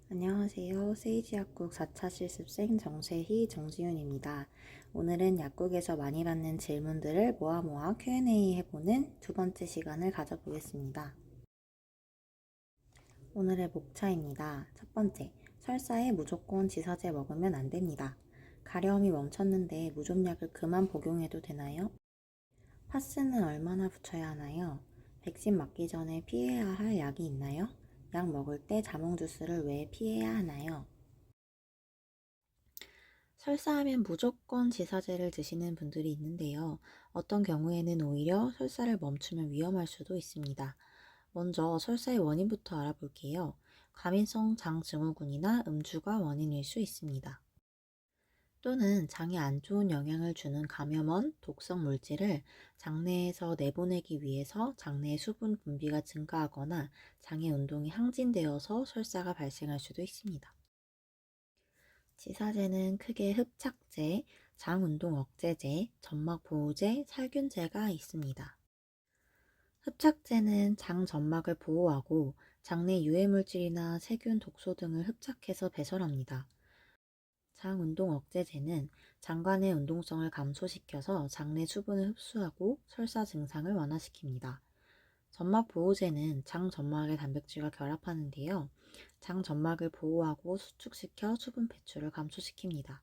안녕하세요. 세이지 약국 4차 실습생 정세희, 정지윤입니다. 오늘은 약국에서 많이 받는 질문들을 모아 Q&A 해보는 두 번째 시간을 가져보겠습니다. 오늘의 목차입니다. 첫 번째, 설사에 무조건 지사제 먹으면 안 됩니다. 가려움이 멈췄는데 무좀약을 그만 복용해도 되나요? 파스는 얼마나 붙여야 하나요? 백신 맞기 전에 피해야 할 약이 있나요? 약 먹을 때 자몽 주스를 왜 피해야 하나요? 설사하면 무조건 지사제를 드시는 분들이 있는데요. 어떤 경우에는 오히려 설사를 멈추면 위험할 수도 있습니다. 먼저 설사의 원인부터 알아볼게요. 과민성 장증후군이나 음주가 원인일 수 있습니다. 또는 장에 안 좋은 영향을 주는 감염원, 독성 물질을 장내에서 내보내기 위해서 장내 수분 분비가 증가하거나 장의 운동이 항진되어서 설사가 발생할 수도 있습니다. 지사제는 크게 흡착제, 장운동 억제제, 점막보호제, 살균제가 있습니다. 흡착제는 장 점막을 보호하고 장내 유해물질이나 세균, 독소 등을 흡착해서 배설합니다. 장운동 억제제는 장관의 운동성을 감소시켜서 장내 수분을 흡수하고 설사 증상을 완화시킵니다. 점막보호제는 장 점막에 단백질과 결합하는데요. 장 점막을 보호하고 수축시켜 수분 배출을 감소시킵니다.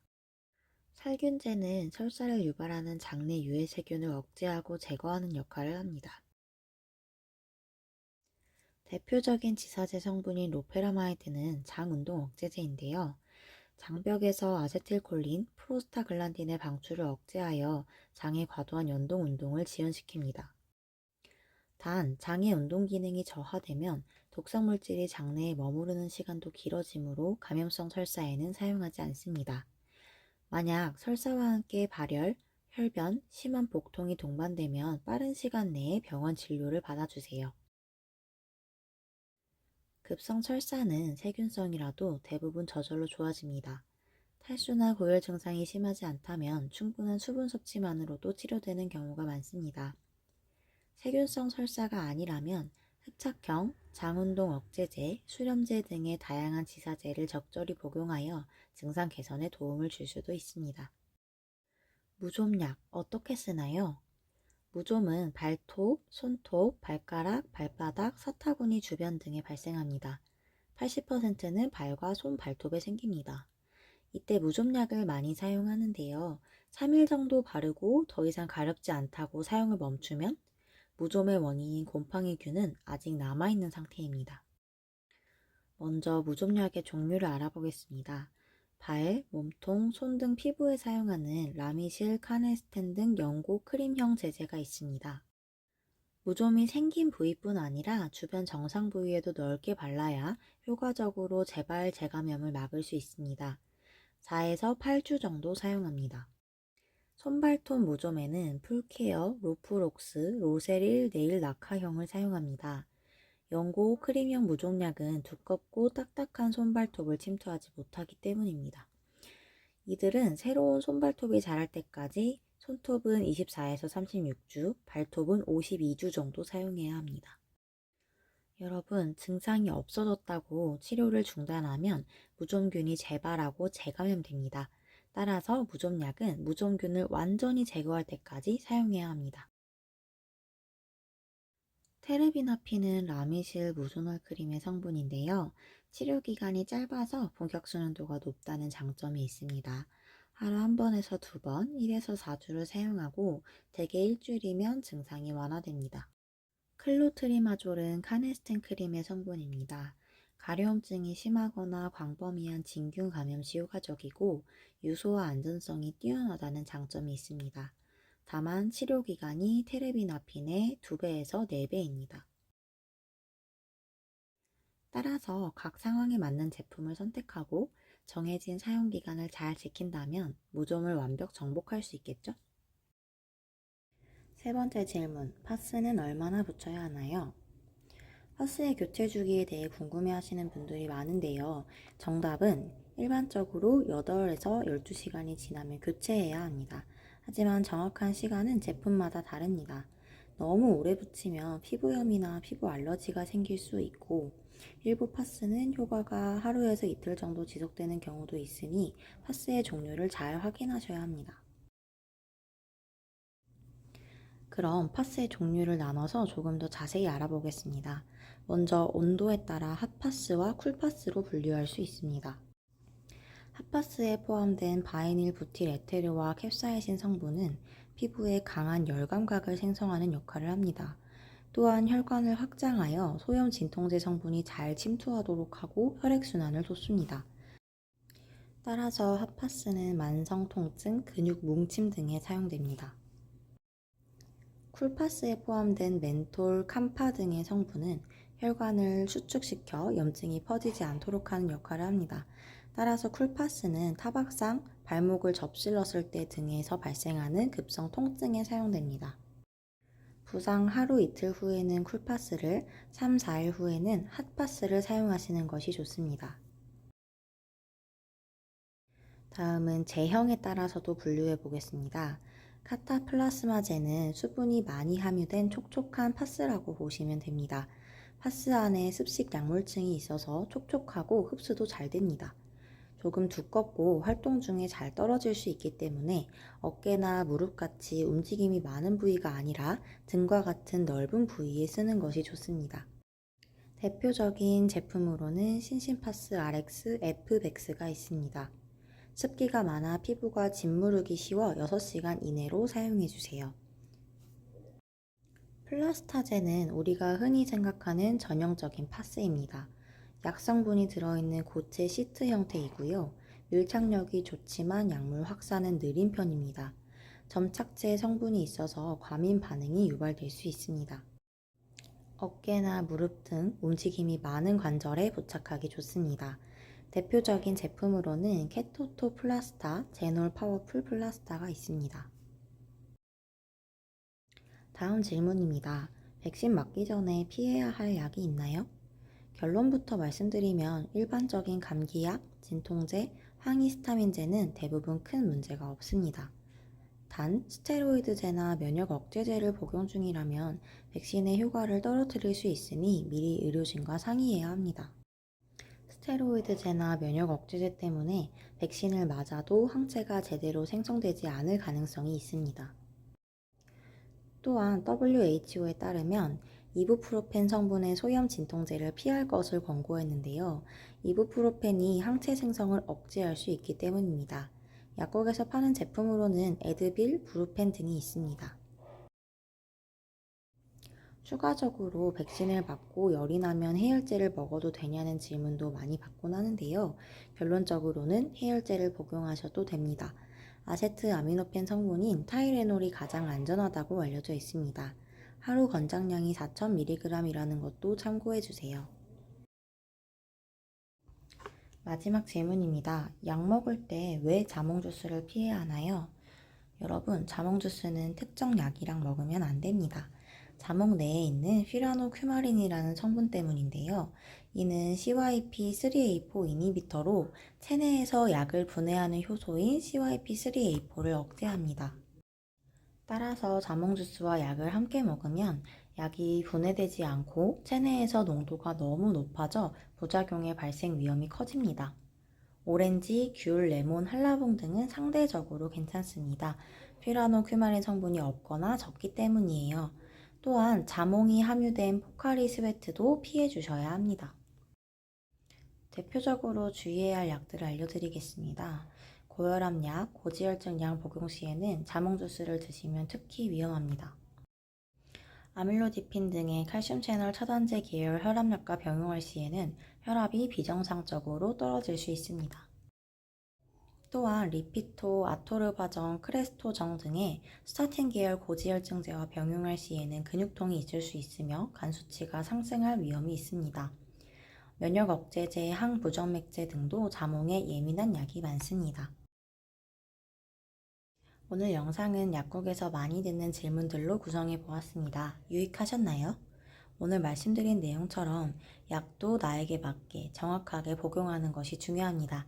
살균제는 설사를 유발하는 장내 유해 세균을 억제하고 제거하는 역할을 합니다. 대표적인 지사제 성분인 로페라마이드는 장운동 억제제인데요. 장벽에서 아세틸콜린, 프로스타글란딘의 방출을 억제하여 장의 과도한 연동 운동을 지연시킵니다. 단, 장의 운동 기능이 저하되면 독성물질이 장내에 머무르는 시간도 길어지므로 감염성 설사에는 사용하지 않습니다. 만약 설사와 함께 발열, 혈변, 심한 복통이 동반되면 빠른 시간 내에 병원 진료를 받아주세요. 급성 설사는 세균성이라도 대부분 저절로 좋아집니다. 탈수나 고열 증상이 심하지 않다면 충분한 수분 섭취만으로도 치료되는 경우가 많습니다. 세균성 설사가 아니라면 흡착형, 장운동 억제제, 수렴제 등의 다양한 지사제를 적절히 복용하여 증상 개선에 도움을 줄 수도 있습니다. 무좀약 어떻게 쓰나요? 무좀은 발톱, 손톱, 발가락, 발바닥, 사타구니 주변 등에 발생합니다. 80%는 발과 손 발톱에 생깁니다. 이때 무좀약을 많이 사용하는데요. 3일 정도 바르고 더 이상 가렵지 않다고 사용을 멈추면 무좀의 원인인 곰팡이균은 아직 남아있는 상태입니다. 먼저 무좀약의 종류를 알아보겠습니다. 발, 몸통, 손 등 피부에 사용하는 라미실, 카네스텐 등 연고 크림형 제제가 있습니다. 무좀이 생긴 부위뿐 아니라 주변 정상 부위에도 넓게 발라야 효과적으로 재발, 재감염을 막을 수 있습니다. 4에서 8주 정도 사용합니다. 손발톱 무좀에는 풀케어, 로프록스, 로세릴, 네일 라카형을 사용합니다. 연고 크림형 무좀약은 두껍고 딱딱한 손발톱을 침투하지 못하기 때문입니다. 이들은 새로운 손발톱이 자랄 때까지 손톱은 24에서 36주, 발톱은 52주 정도 사용해야 합니다. 여러분, 증상이 없어졌다고 치료를 중단하면 무좀균이 재발하고 재감염됩니다. 따라서 무좀약은 무좀균을 완전히 제거할 때까지 사용해야 합니다. 테르비나핀은 라미실 무소놀 크림의 성분인데요. 치료기간이 짧아서 복약 순환도가 높다는 장점이 있습니다. 하루 한 번에서 두 번, 1에서 4주를 사용하고 대개 일주일이면 증상이 완화됩니다. 클로트리마졸은 카네스텐 크림의 성분입니다. 가려움증이 심하거나 광범위한 진균 감염 시 효과적이고 유소와 안전성이 뛰어나다는 장점이 있습니다. 다만 치료기간이 테르비나핀의 2배에서 4배입니다. 따라서 각 상황에 맞는 제품을 선택하고 정해진 사용기간을 잘 지킨다면 무좀을 완벽 정복할 수 있겠죠? 세 번째 질문, 파스는 얼마나 붙여야 하나요? 파스의 교체 주기에 대해 궁금해하시는 분들이 많은데요. 정답은 일반적으로 8에서 12시간이 지나면 교체해야 합니다. 하지만 정확한 시간은 제품마다 다릅니다. 너무 오래 붙이면 피부염이나 피부 알러지가 생길 수 있고 일부 파스는 효과가 하루에서 이틀 정도 지속되는 경우도 있으니 파스의 종류를 잘 확인하셔야 합니다. 그럼 파스의 종류를 나눠서 조금 더 자세히 알아보겠습니다. 먼저 온도에 따라 핫파스와 쿨파스로 분류할 수 있습니다. 핫파스에 포함된 바이닐 부틸 에테르와 캡사이신 성분은 피부에 강한 열감각을 생성하는 역할을 합니다. 또한 혈관을 확장하여 소염 진통제 성분이 잘 침투하도록 하고 혈액순환을 돕습니다. 따라서 핫파스는 만성 통증, 근육 뭉침 등에 사용됩니다. 쿨파스에 포함된 멘톨, 캄파 등의 성분은 혈관을 수축시켜 염증이 퍼지지 않도록 하는 역할을 합니다. 따라서 쿨파스는 타박상, 발목을 접질렀을 때 등에서 발생하는 급성 통증에 사용됩니다. 부상 하루 이틀 후에는 쿨파스를, 3, 4일 후에는 핫파스를 사용하시는 것이 좋습니다. 다음은 제형에 따라서도 분류해 보겠습니다. 카타플라스마제는 수분이 많이 함유된 촉촉한 파스라고 보시면 됩니다. 파스 안에 습식 약물층이 있어서 촉촉하고 흡수도 잘 됩니다. 조금 두껍고 활동 중에 잘 떨어질 수 있기 때문에 어깨나 무릎같이 움직임이 많은 부위가 아니라 등과 같은 넓은 부위에 쓰는 것이 좋습니다. 대표적인 제품으로는 신신파스 RX F백스가 있습니다. 습기가 많아 피부가 짓무르기 쉬워 6시간 이내로 사용해주세요. 플라스타제는 우리가 흔히 생각하는 전형적인 파스입니다. 약성분이 들어있는 고체 시트 형태이고요. 밀착력이 좋지만 약물 확산은 느린 편입니다. 점착제 성분이 있어서 과민 반응이 유발될 수 있습니다. 어깨나 무릎 등 움직임이 많은 관절에 부착하기 좋습니다. 대표적인 제품으로는 케토토 플라스타, 제놀 파워풀 플라스타가 있습니다. 다음 질문입니다. 백신 맞기 전에 피해야 할 약이 있나요? 결론부터 말씀드리면 일반적인 감기약, 진통제, 항히스타민제는 대부분 큰 문제가 없습니다. 단, 스테로이드제나 면역 억제제를 복용 중이라면 백신의 효과를 떨어뜨릴 수 있으니 미리 의료진과 상의해야 합니다. 스테로이드제나 면역 억제제 때문에 백신을 맞아도 항체가 제대로 생성되지 않을 가능성이 있습니다. 또한 WHO에 따르면 이부프로펜 성분의 소염 진통제를 피할 것을 권고했는데요. 이부프로펜이 항체 생성을 억제할 수 있기 때문입니다. 약국에서 파는 제품으로는 에드빌, 브루펜 등이 있습니다. 추가적으로 백신을 맞고 열이 나면 해열제를 먹어도 되냐는 질문도 많이 받곤 하는데요. 결론적으로는 해열제를 복용하셔도 됩니다. 아세트아미노펜 성분인 타이레놀이 가장 안전하다고 알려져 있습니다. 하루 권장량이 4000mg이라는 것도 참고해주세요. 마지막 질문입니다. 약 먹을 때 왜 자몽 주스를 피해야 하나요? 여러분, 자몽 주스는 특정 약이랑 먹으면 안 됩니다. 자몽 내에 있는 휘라노큐마린이라는 성분 때문인데요. 이는 CYP3A4 이니비터로 체내에서 약을 분해하는 효소인 CYP3A4를 억제합니다. 따라서 자몽 주스와 약을 함께 먹으면 약이 분해되지 않고 체내에서 농도가 너무 높아져 부작용의 발생 위험이 커집니다. 오렌지, 귤, 레몬, 한라봉 등은 상대적으로 괜찮습니다. 퓨라노큐마린 성분이 없거나 적기 때문이에요. 또한 자몽이 함유된 포카리 스웨트도 피해 주셔야 합니다. 대표적으로 주의해야 할 약들을 알려드리겠습니다. 고혈압 약, 고지혈증 약 복용 시에는 자몽 주스를 드시면 특히 위험합니다. 아밀로디핀 등의 칼슘 채널 차단제 계열 혈압약과 병용할 시에는 혈압이 비정상적으로 떨어질 수 있습니다. 또한 리피토, 아토르바정, 크레스토정 등의 스타틴 계열 고지혈증제와 병용할 시에는 근육통이 있을 수 있으며 간 수치가 상승할 위험이 있습니다. 면역 억제제, 항부정맥제 등도 자몽에 예민한 약이 많습니다. 오늘 영상은 약국에서 많이 듣는 질문들로 구성해 보았습니다. 유익하셨나요? 오늘 말씀드린 내용처럼 약도 나에게 맞게 정확하게 복용하는 것이 중요합니다.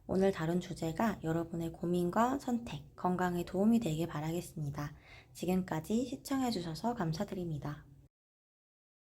오늘 다룬 주제가 여러분의 고민과 선택, 건강에 도움이 되길 바라겠습니다. 지금까지 시청해주셔서 감사드립니다.